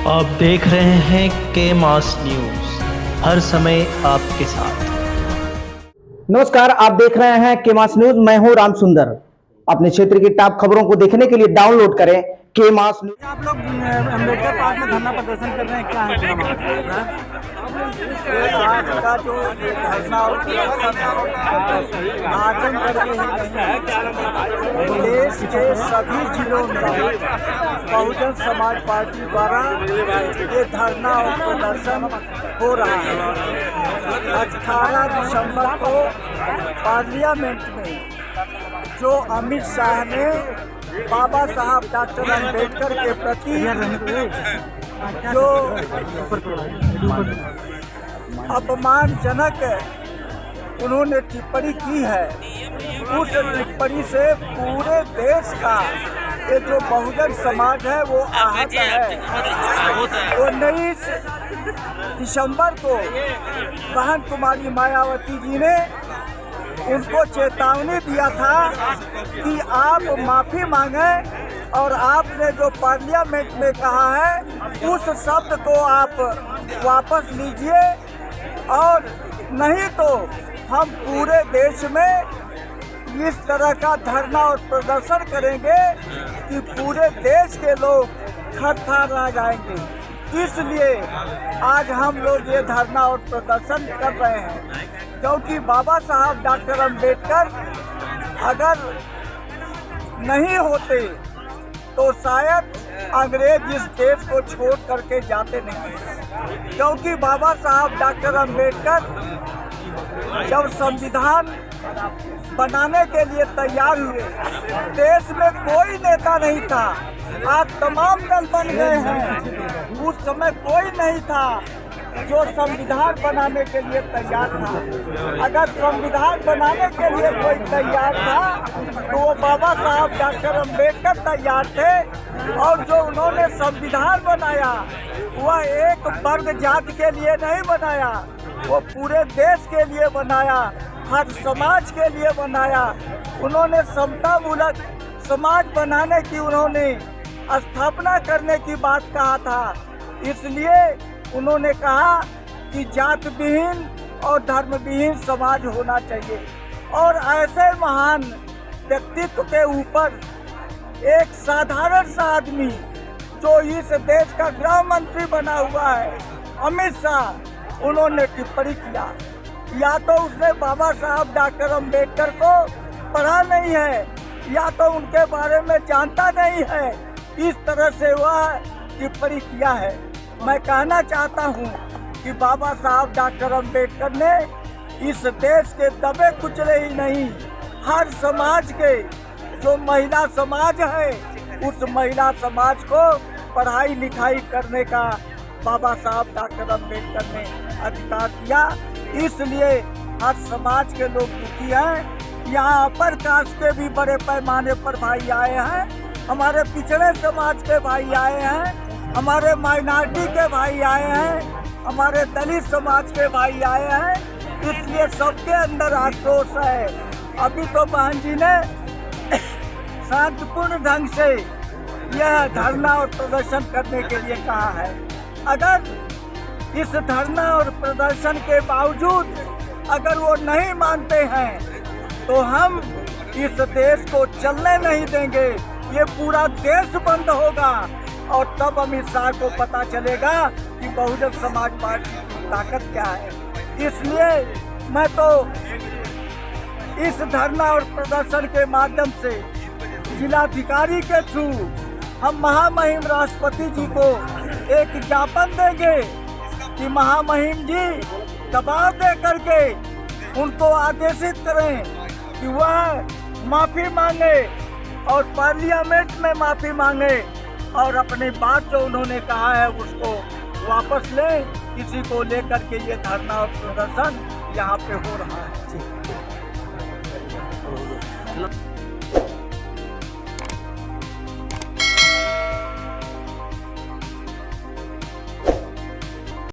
आप देख रहे हैं के मास न्यूज, हर समय आपके साथ। नमस्कार, आप देख रहे हैं के मास न्यूज। मैं हूं राम सुंदर। अपने क्षेत्र की टॉप खबरों को देखने के लिए डाउनलोड करें के मास न्यूज। आप लोग अम्बेडकर पार्क में धरना प्रदर्शन कर रहे हैं, क्या है पूरा मामला? आज का जो धरना आचरण करके ही नहीं, देश के सभी जिलों में बहुजन समाज पार्टी द्वारा ये धरना और प्रदर्शन हो रहा है। 18 दिसंबर को पार्लियामेंट में जो अमित शाह ने बाबा साहब डॉक्टर अम्बेडकर के प्रति जो अपमानजनक उन्होंने टिप्पणी की है, उस टिप्पणी से पूरे देश का ये जो बहुजन समाज है वो आहत है। 19 दिसंबर को बहन कुमारी मायावती जी ने उनको चेतावनी दिया था कि आप माफ़ी मांगें और आपने जो पार्लियामेंट में कहा है उस शब्द को आप वापस लीजिए, और नहीं तो हम पूरे देश में इस तरह का धरना और प्रदर्शन करेंगे कि पूरे देश के लोग थर-थर रह जाएंगे। इसलिए आज हम लोग ये धरना और प्रदर्शन कर रहे हैं, क्योंकि बाबा साहब डॉक्टर अम्बेडकर अगर नहीं होते तो शायद अंग्रेज इस देश को छोड़ करके जाते नहीं। क्योंकि बाबा साहब डॉक्टर अम्बेडकर जब संविधान बनाने के लिए तैयार हुए, देश में कोई नेता नहीं था। आज तमाम दल बन गए हैं, उस समय कोई नहीं था जो संविधान बनाने के लिए तैयार था। अगर संविधान बनाने के लिए कोई तैयार था तो वो बाबा साहब डॉक्टर अम्बेडकर तैयार थे, और जो उन्होंने संविधान बनाया वह एक वर्ग जाति के लिए नहीं बनाया, वो पूरे देश के लिए बनाया, हर समाज के लिए बनाया। उन्होंने समता मूलक समाज बनाने की उन्होंने स्थापना करने की बात कहा था। इसलिए उन्होंने कहा कि जात विहीन और धर्म विहीन समाज होना चाहिए, और ऐसे महान व्यक्तित्व के ऊपर एक साधारण सा आदमी जो इस देश का गृह मंत्री बना हुआ है, अमित शाह, उन्होंने टिप्पणी किया। या तो उसने बाबा साहब डॉक्टर अम्बेडकर को पढ़ा नहीं है, या तो उनके बारे में जानता नहीं है, इस तरह से वह टिप्पणी किया है। मैं कहना चाहता हूँ कि बाबा साहब डॉक्टर अम्बेडकर ने इस देश के दबे कुचले ही नहीं, हर समाज के जो महिला समाज है उस महिला समाज को पढ़ाई लिखाई करने का बाबा साहब डॉक्टर अम्बेडकर ने अधिकार दिया। इसलिए हर समाज के लोग दुखी हैं। यहाँ अपर कास्ट के भी बड़े पैमाने पर भाई आए हैं, हमारे पिछड़े समाज के भाई आए हैं, हमारे माइनॉरिटी के भाई आए हैं, हमारे दलित समाज के भाई आए हैं। इसलिए सबके अंदर आक्रोश है। अभी तो बहन जी ने शांतिपूर्ण ढंग से यह धरना और प्रदर्शन करने के लिए कहा है। अगर इस धरना और प्रदर्शन के बावजूद अगर वो नहीं मानते हैं तो हम इस देश को चलने नहीं देंगे। ये पूरा देश बंद होगा, और तब अमित शाह को पता चलेगा कि बहुजन समाज पार्टी की ताकत क्या है। इसलिए मैं तो इस धरना और प्रदर्शन के माध्यम से जिलाधिकारी के थ्रू हम महामहिम राष्ट्रपति जी को एक ज्ञापन देंगे कि महामहिम जी दबाव दे करके उनको आदेशित करें कि वह माफ़ी मांगे और पार्लियामेंट में माफ़ी मांगे, और अपनी बात जो उन्होंने कहा है उसको वापस लें। इसी को लेकर के ये धरना और प्रदर्शन यहाँ पे हो रहा है।